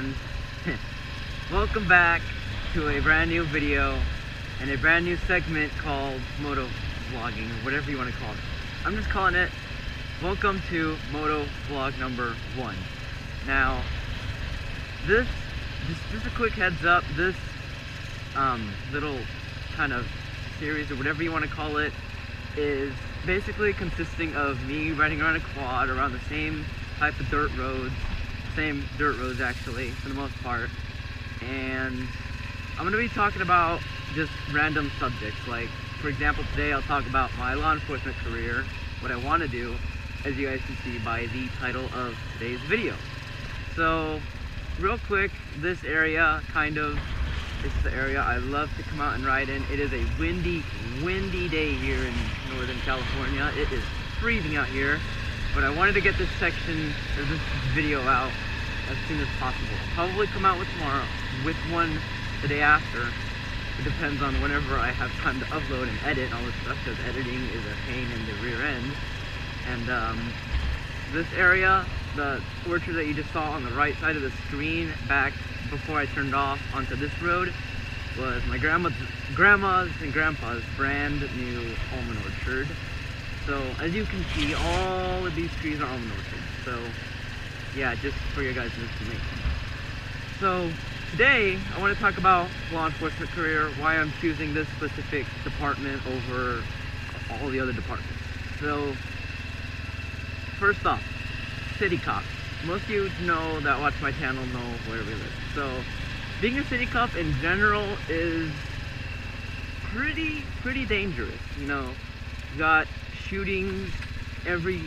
and welcome back to a brand new video and a brand new segment called MotoVlogging, or whatever you want to call it. I'm just calling it welcome to MotoVlog number 1. Now, just a quick heads up, this little kind of series, or whatever you want to call it, is basically consisting of me riding around a quad around the same type of dirt roads, same dirt roads actually, for the most part. And I'm going to be talking about just random subjects, like, for example, today I'll talk about my law enforcement career, what I want to do, as you guys can see by the title of today's video. So, real quick, this area is the area I love to come out and ride in. It is a windy day here in Northern California. It is freezing out here, but I wanted to get this section, or this video out as soon as possible. I'll probably come out with one the day after. It depends on whenever I have time to upload and edit and all this stuff, because editing is a pain in the rear end. And this area, the orchard that you just saw on the right side of the screen back before I turned off onto this road, was my grandma's and grandpa's brand new almond orchard. So as you can see, all of these trees are almond orchards. So yeah, just for your guys' information. So today I want to talk about law enforcement career, why I'm choosing this specific department over all the other departments. So first off, city cop. Most of you know that watch my channel know where we live. So being a city cop in general is pretty dangerous. You know, you got shootings every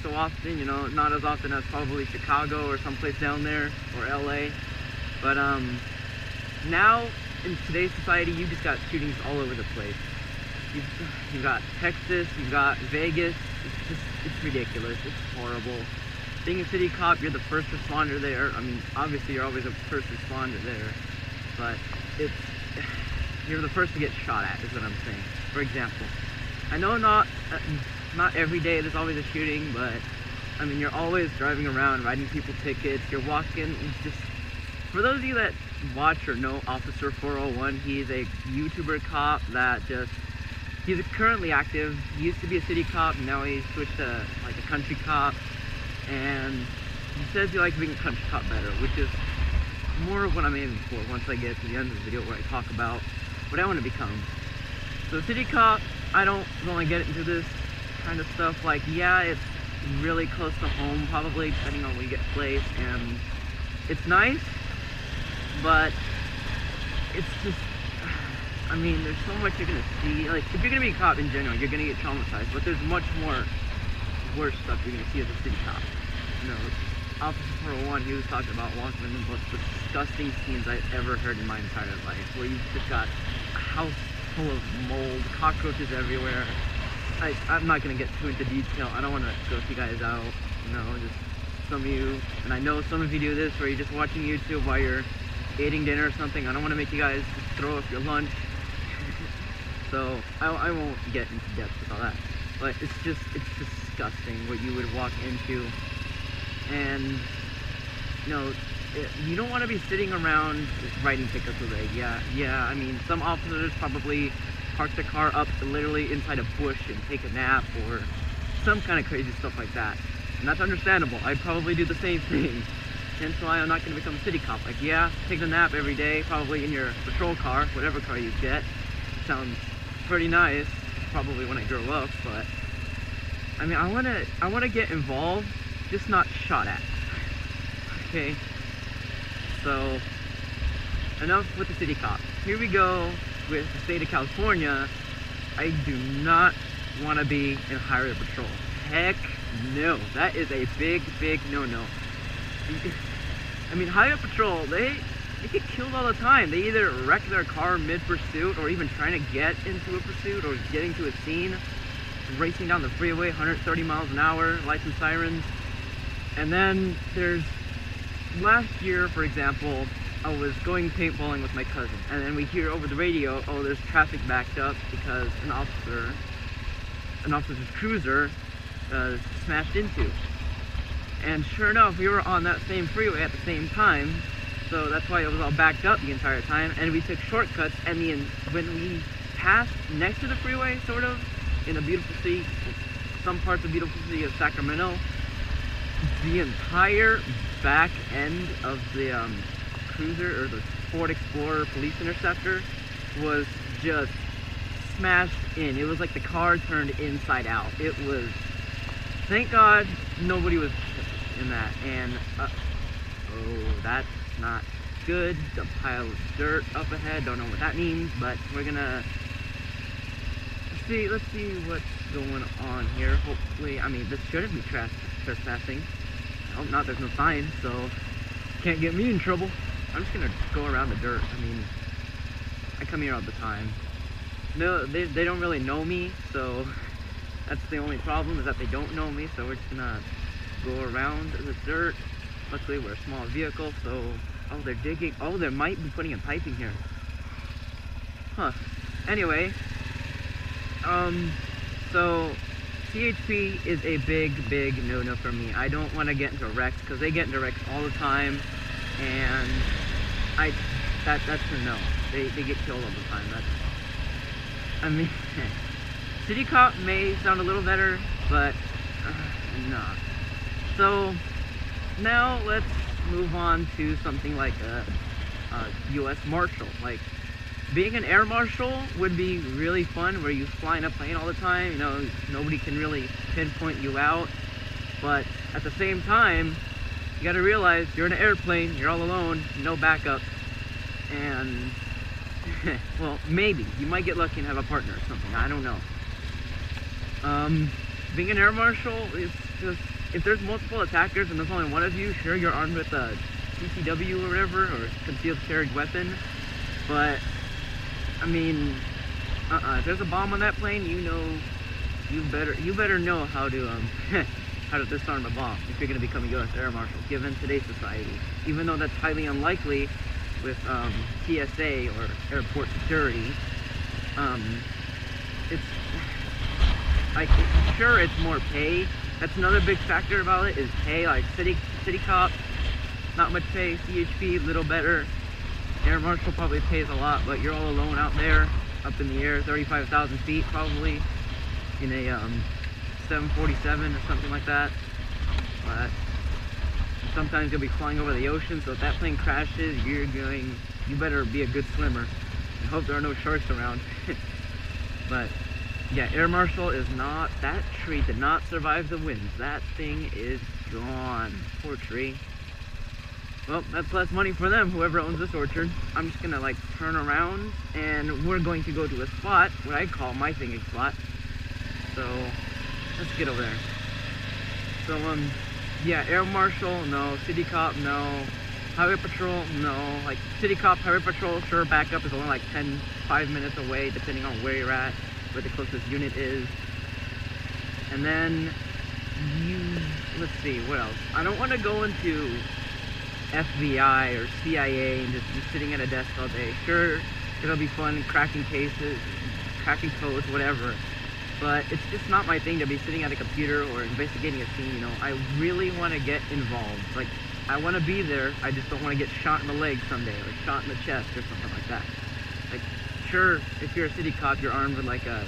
so often, you know, not as often as probably Chicago or someplace down there, or LA. But now in today's society, you just got shootings all over the place. You got Texas, you got Vegas. It's ridiculous. It's horrible. Being a city cop, you're the first responder there. I mean, obviously you're always a first responder there, but you're the first to get shot at, is what I'm saying. For example, I know not every day there's always a shooting, but I mean, you're always driving around writing people tickets. You're walking. It's just, for those of you that watch or know Officer 401, he's a YouTuber cop that he's currently active. He used to be a city cop, and now he's switched to like a country cop. And he says he likes being a country cop better, which is more of what I'm aiming for once I get to the end of the video, where I talk about what I want to become. So city cop, I don't really get into this kind of stuff. Like, yeah, it's really close to home, probably, depending on where you get placed, and it's nice, but it's just, I mean, there's so much you're gonna see. Like, if you're gonna be a cop in general, you're gonna get traumatized, but there's much more worse stuff you're gonna see as a city cop. You know, Officer 401, he was talking about walking in the most disgusting scenes I've ever heard in my entire life, where you've just got a house full of mold, cockroaches everywhere. I'm not gonna get too into detail. I don't want to gross you guys out. You know, just some of you, and I know some of you do this, where you're just watching YouTube while you're eating dinner or something. I don't want to make you guys just throw up your lunch. So I won't get into depth with all that. But it's disgusting what you would walk into. And, you know, you don't want to be sitting around just writing tickets all day. Yeah, I mean, some officers probably park their car up literally inside a bush and take a nap, or some kind of crazy stuff like that. And that's understandable. I'd probably do the same thing. Hence why I'm not going to become a city cop. Like, yeah, take a nap every day, probably in your patrol car, whatever car you get. Sounds pretty nice, probably when I grow up, but I mean, I wanna get involved, just not shot at. Okay, so enough with the city cop. Here we go with the state of California. I do not want to be in highway patrol. Heck no, that is a big no-no. I mean, highway patrol, they get killed all the time. They either wreck their car mid-pursuit, or even trying to get into a pursuit, or getting to a scene, racing down the freeway, 130 miles an hour, lights and sirens. And then there's, last year, for example, I was going paintballing with my cousin, and then we hear over the radio, oh, there's traffic backed up because an officer's cruiser smashed into. And sure enough, we were on that same freeway at the same time, so that's why it was all backed up the entire time. And we took shortcuts, and when we passed next to the freeway, sort of, in a beautiful city, some parts of beautiful city of Sacramento, the entire back end of the cruiser, or the Ford Explorer Police Interceptor, was just smashed in. It was like the car turned inside out. It was, thank God nobody was in that. And oh, that's not good. The pile of dirt up ahead, don't know what that means, but we're gonna let's see what's going on here. Hopefully, I mean, this shouldn't be trespassing. I hope not, there's no sign, so can't get me in trouble. I'm just gonna go around the dirt. I mean, I come here all the time. No, they don't really know me, so that's the only problem, is that they don't know me. So we're just gonna go around the dirt. Luckily we're a small vehicle, so oh, they're digging. Oh, they might be putting in piping here. Huh. Anyway, so CHP is a big no-no for me. I don't want to get into wrecks, because they get into wrecks all the time, and that's a no. They get killed all the time. I mean, City Cop may sound a little better, but nah. So now let's move on to something like a U.S. Marshal. Like, being an air marshal would be really fun, where you fly in a plane all the time. You know, nobody can really pinpoint you out. But at the same time, you got to realize you're in an airplane, you're all alone, no backup, and well, maybe you might get lucky and have a partner or something. I don't know. Being an air marshal is just, if there's multiple attackers and there's only one of you, sure, you're armed with a CCW or whatever, or concealed carried weapon. But I mean, if there's a bomb on that plane, you know, you better know how to how to disarm a bomb if you're going to become a U.S. Air Marshal, given today's society. Even though that's highly unlikely with TSA or airport security, it's like, sure, it's more pay. That's another big factor about it, is pay. Like city cop, not much pay. CHP, little better. Air Marshal probably pays a lot, but you're all alone out there, up in the air, 35,000 feet probably, in a 747 or something like that. But sometimes you'll be flying over the ocean, so if that plane crashes, you better be a good swimmer and hope there are no sharks around. But yeah, Air Marshal is not, that tree did not survive the winds. That thing is gone. Poor tree. Well, that's less money for them, whoever owns this orchard. I'm just gonna like turn around, and we're going to go to a spot, what I call my thinking spot. So let's get over there. So yeah, Air Marshal, no. City Cop, no. Highway Patrol, no. Like City Cop, Highway Patrol, sure, backup is only like 5 minutes away, depending on where you're at, where the closest unit is. And then let's see, what else? I don't want to go into FBI or CIA and just be sitting at a desk all day. Sure, it'll be fun cracking cases, cracking codes, whatever. But it's just not my thing to be sitting at a computer or investigating a scene, you know. I really want to get involved. Like, I want to be there, I just don't want to get shot in the leg someday, or shot in the chest or something like that. Like, sure, if you're a city cop, you're armed with like a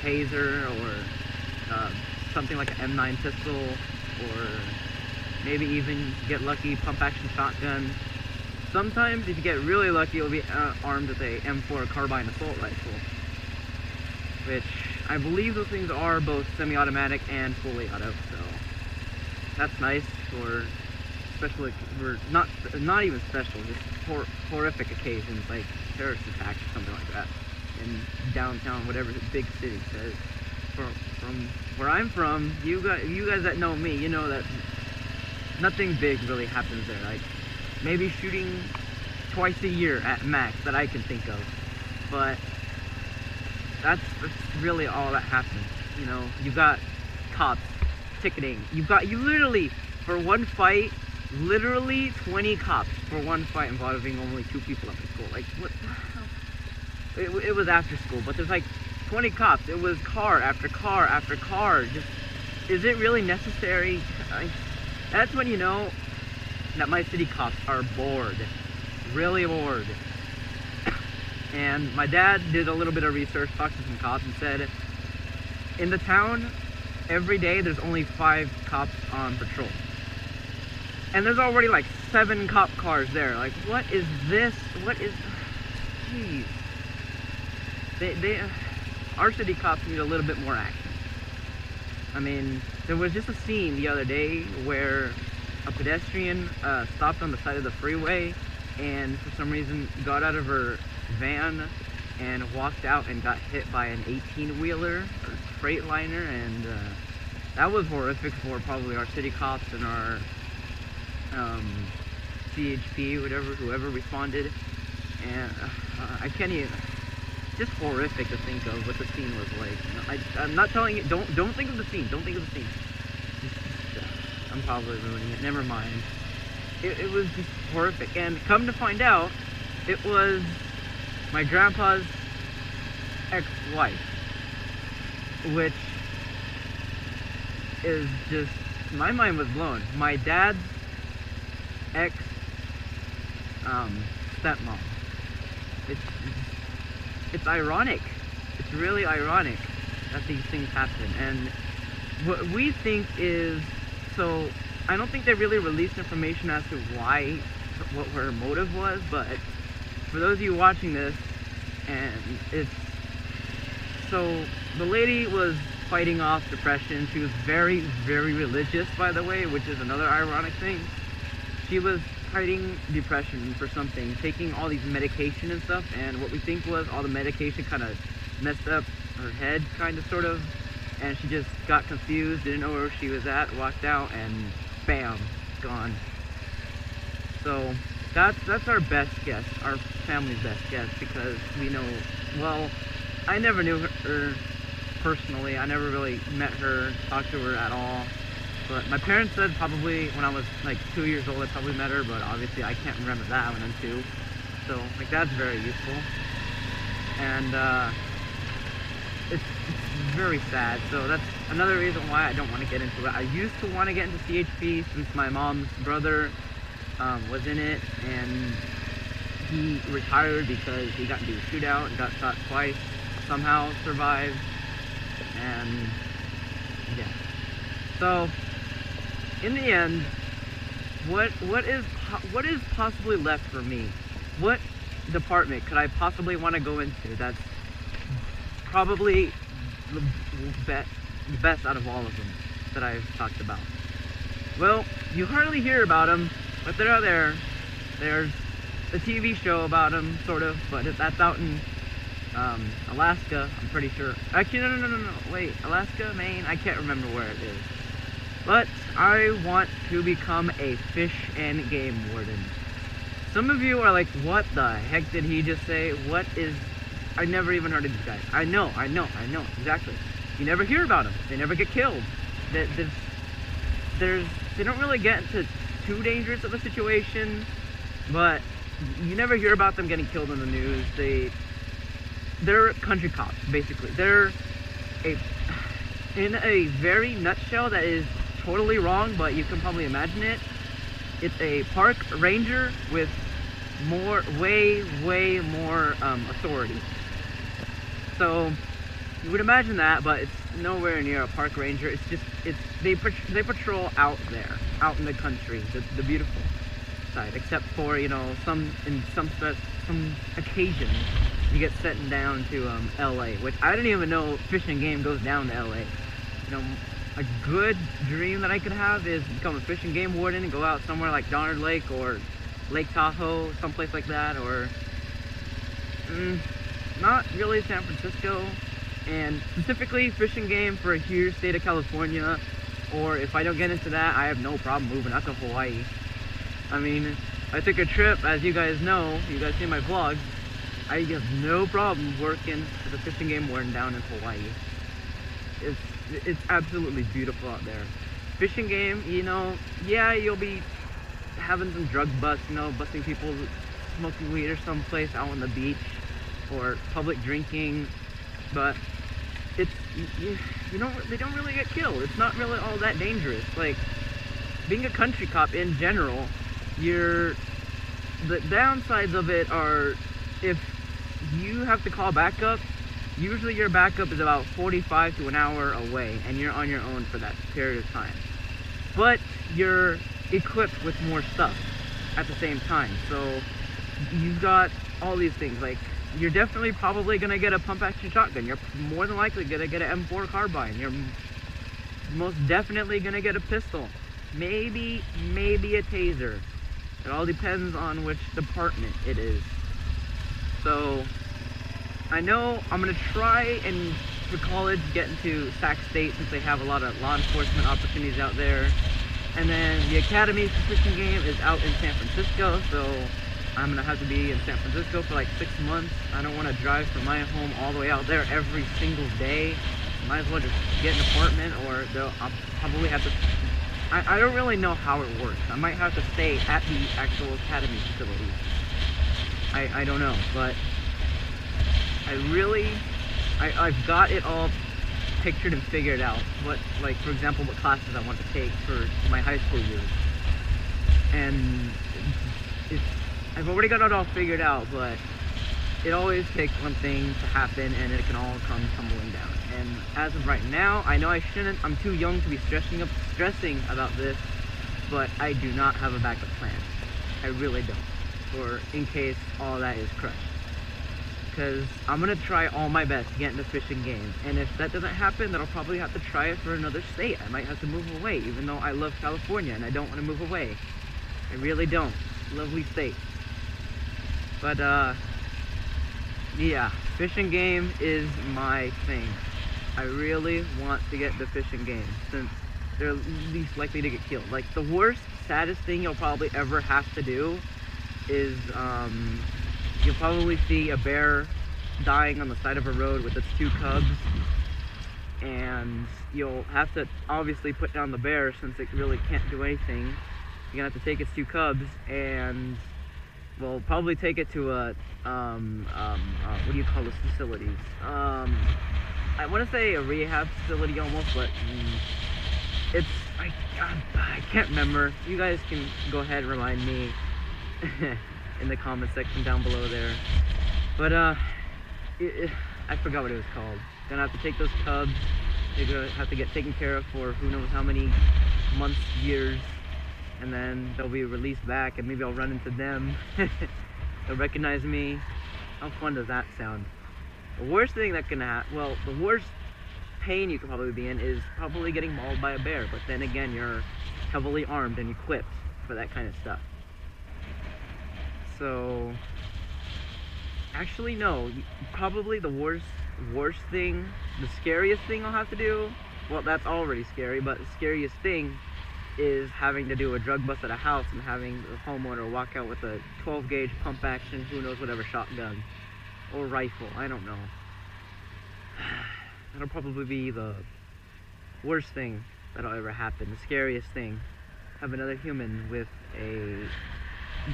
taser or something like an M9 pistol, or maybe even get lucky, pump action shotgun. Sometimes if you get really lucky, you'll be armed with a M4 carbine assault rifle, which I believe those things are both semi-automatic and fully auto, so that's nice for special, not even special, just horrific occasions like terrorist attacks or something like that in downtown, whatever the big city says. From where I'm from, you guys that know me, you know that nothing big really happens there. Like maybe shooting twice a year at max that I can think of, but that's really all that happens. You know, you've got cops, ticketing. You literally, for one fight, literally 20 cops for one fight involving only 2 people at the school. Like, what the hell? It was after school, but there's like 20 cops. It was car after car after car. Just, is it really necessary? That's when you know that my city cops are bored, really bored. And my dad did a little bit of research, talked to some cops, and said, in the town, every day there's only 5 cops on patrol. And there's already like 7 cop cars there. Like, what is this? What is... Jeez. Our city cops need a little bit more action. I mean, there was just a scene the other day where a pedestrian stopped on the side of the freeway and for some reason got out of her van and walked out and got hit by an 18-wheeler or Freightliner, and that was horrific for probably our city cops and our CHP, whoever responded. And I can't even... Just horrific to think of what the scene was like. I'm not telling you. Don't think of the scene. Don't think of the scene. I'm probably ruining it. Never mind. It was just horrific. And come to find out, it was my grandpa's ex-wife, which is just... My mind was blown. My dad's ex stepmom. It's ironic. It's really ironic that these things happen. And what we think is, so I don't think they really released information as to why, what her motive was, but for those of you watching this, and it's, so the lady was fighting off depression. She was very, very religious, by the way, which is another ironic thing. She was fighting depression for something, taking all these medication and stuff, and what we think was all the medication kind of messed up her head, kind of, sort of, and she just got confused, didn't know where she was at, walked out, and bam, gone. So that's our best guess, our family's best guess, because we know, well, I never knew her personally. I never really met her, talked to her at all. But my parents said probably when I was like 2 years old I probably met her, but obviously I can't remember that when I'm 2. So like that's very useful. And it's very sad. So that's another reason why I don't want to get into it. I used to want to get into CHP since my mom's brother was in it, and he retired because he got into a shootout and got shot twice, somehow survived, and yeah. So in the end, what is possibly left for me? What department could I possibly want to go into that's probably the best out of all of them that I've talked about? Well, you hardly hear about them, but they're out there. There's a TV show about them, sort of, but that's out in Alaska, I'm pretty sure. Actually, no, wait, Alaska, Maine, I can't remember where it is. But I want to become a fish and game warden. Some of you are like, what the heck did he just say? What is... I never even heard of these guys. I know, exactly. You never hear about them. They never get killed. They don't really get into too dangerous of a situation, but you never hear about them getting killed in the news. They're country cops, basically. They're in a very nutshell that is totally wrong, but you can probably imagine it. It's a park ranger with way more authority. So you would imagine that, but it's nowhere near a park ranger. They patrol out there, out in the country, the beautiful side. Except for, you know, some occasions you get sent down to LA, which I didn't even know Fish and Game goes down to LA. You know, a good dream that I could have is become a fish and game warden and go out somewhere like Donner Lake or Lake Tahoe, someplace like that, or not really San Francisco, and specifically fish and game for here, state of California. Or if I don't get into that, I have no problem moving out to Hawaii. I mean, I took a trip, as you guys know, you guys see my vlogs, I have no problem working as a fish and game warden down in Hawaii. It's absolutely beautiful out there. Fish and game, you know, yeah, you'll be having some drug busts, you know, busting people smoking weed or someplace out on the beach, or public drinking, but they don't really get killed. It's not really all that dangerous. Like, being a country cop in general, the downsides of it are, if you have to call backup, usually your backup is about 45 to an hour away, and you're on your own for that period of time. But you're equipped with more stuff at the same time, so you've got all these things. Like, you're definitely probably gonna get a pump action shotgun. You're more than likely gonna get an M4 carbine. You're most definitely gonna get a pistol. Maybe a taser. It all depends on which department it is. So I know I'm gonna try and for college get into Sac State, since they have a lot of law enforcement opportunities out there. And then the academy for fishing game is out in San Francisco, so I'm gonna have to be in San Francisco for like 6 months. I don't want to drive from my home all the way out there every single day. Might as well just get an apartment, or I'll probably have to. I don't really know how it works. I might have to stay at the actual academy facility. I don't know, but I've got it all pictured and figured out. What, like, for example, what classes I want to take for my high school years. And I've already got it all figured out, but it always takes one thing to happen and it can all come tumbling down. And as of right now, I know I shouldn't, I'm too young to be stressing about this, but I do not have a backup plan. I really don't. Or in case all that is crushed. Because I'm going to try all my best to get into fishing game. And if that doesn't happen, then I'll probably have to try it for another state. I might have to move away, even though I love California and I don't want to move away. I really don't. Lovely state. But, yeah, fishing game is my thing. I really want to get the fishing game, since they're least likely to get killed. Like, the worst, saddest thing you'll probably ever have to do is, you'll probably see a bear dying on the side of a road with its 2 cubs, and you'll have to obviously put down the bear, since it really can't do anything. You're gonna have to take its 2 cubs and, well, probably take it to a, what do you call those facilities? I want to say a rehab facility almost, but it's, I can't remember. You guys can go ahead and remind me in the comment section down below there. But I forgot what it was called. Gonna have to take those cubs. They're gonna have to get taken care of for who knows how many months, years, and then they'll be released back, and maybe I'll run into them. They'll recognize me. How fun does that sound? The worst thing that can happen, well, the worst pain you could probably be in is probably getting mauled by a bear, but then again, you're heavily armed and equipped for that kind of stuff. So, actually no, probably the worst thing, the scariest thing I'll have to do, well, that's already scary, but the scariest thing is having to do a drug bust at a house and having the homeowner walk out with a 12 gauge pump action, who knows, whatever, shotgun or rifle, I don't know. That'll probably be the worst thing that'll ever happen. The scariest thing, have another human with a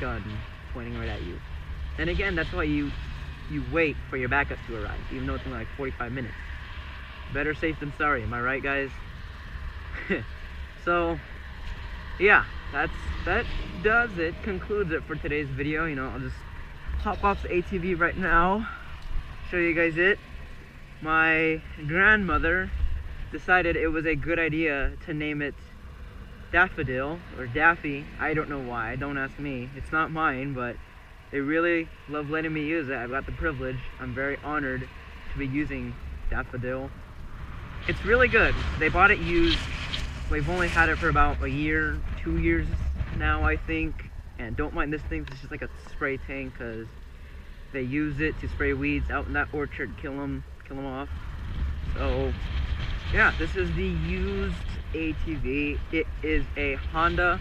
gun pointing right at you. And again, that's why you wait for your backup to arrive, even though it's only like 45 minutes. Better safe than sorry, am I right, guys? So yeah, that concludes it for today's video. You know, I'll just hop off the ATV right now, show you guys it. My grandmother decided it was a good idea to name it Daffodil, or Daffy. I don't know why, don't ask me, it's not mine, but they really love letting me use it. I've got the privilege. I'm very honored to be using Daffodil. It's really good. They bought it used. We've only had it for about a year, 2 years now, I think. And don't mind this thing, it's just like a spray tank, because they use it to spray weeds out in that orchard, kill them off. So yeah, this is the used ATV. It is a Honda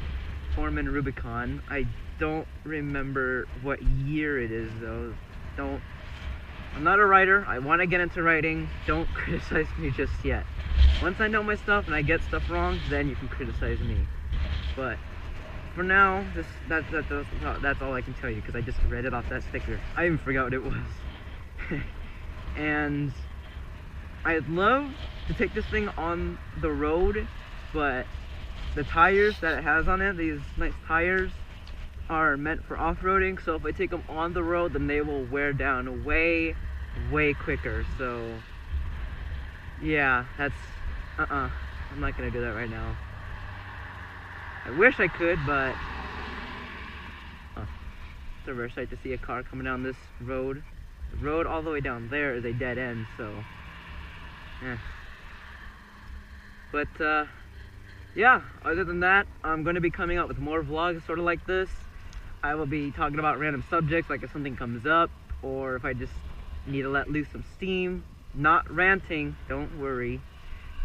Foreman Rubicon. I don't remember what year it is though. I'm not a writer. I want to get into writing. Don't criticize me just yet. Once I know my stuff and I get stuff wrong, then you can criticize me. But for now, that's all I can tell you, because I just read it off that sticker. I even forgot what it was. And I'd love to take this thing on the road, but the tires that it has on it, these nice tires, are meant for off-roading, so if I take them on the road, then they will wear down way quicker. So yeah, that's I'm not gonna do that right now. I wish I could, but it's a rare sight to see a car coming down this road. The road all the way down there is a dead end, so but yeah, other than that, I'm going to be coming out with more vlogs sort of like this. I will be talking about random subjects, like if something comes up, or if I just need to let loose some steam. Not ranting, don't worry.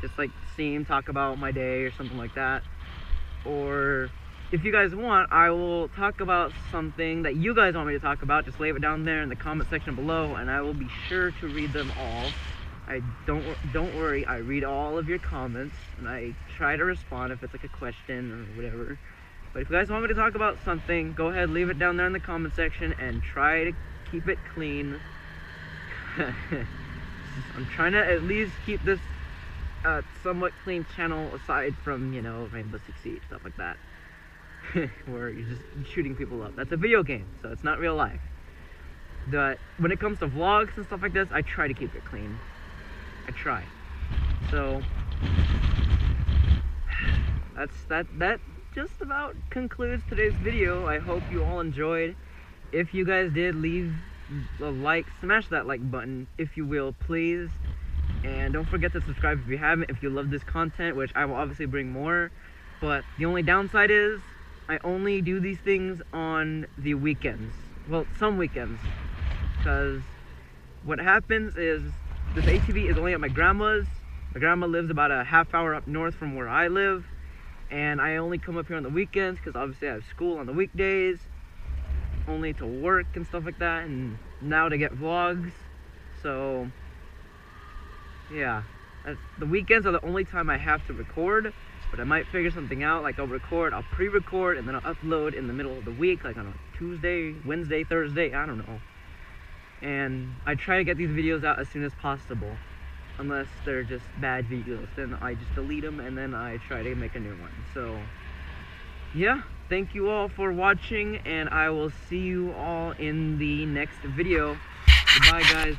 Just like steam, talk about my day or something like that. Or if you guys want, I will talk about something that you guys want me to talk about. Just leave it down there in the comment section below, and I will be sure to read them all. Don't worry, I read all of your comments, and I try to respond if it's like a question or whatever. But if you guys want me to talk about something, go ahead, leave it down there in the comment section, and try to keep it clean. I'm trying to at least keep this somewhat clean channel, aside from, you know, Rainbow Six Siege, stuff like that. Where you're just shooting people up. That's a video game, so it's not real life. But when it comes to vlogs and stuff like this, I try to keep it clean. I try. So that just about concludes today's video. I hope you all enjoyed. If you guys did, leave a like, smash that like button if you will, please. And don't forget to subscribe if you haven't, if you love this content, which I will obviously bring more. But the only downside is I only do these things on the weekends. Well, some weekends. Because what happens is this ATV is only at my grandma's. My grandma lives about a half hour up north from where I live. And I only come up here on the weekends because obviously I have school on the weekdays. Only to work and stuff like that. And now to get vlogs. So yeah. The weekends are the only time I have to record. But I might figure something out, like I'll pre-record, and then I'll upload in the middle of the week, like on a Tuesday, Wednesday, Thursday, I don't know. And I try to get these videos out as soon as possible, unless they're just bad videos. Then I just delete them, and then I try to make a new one. So yeah, thank you all for watching, and I will see you all in the next video. Goodbye, guys.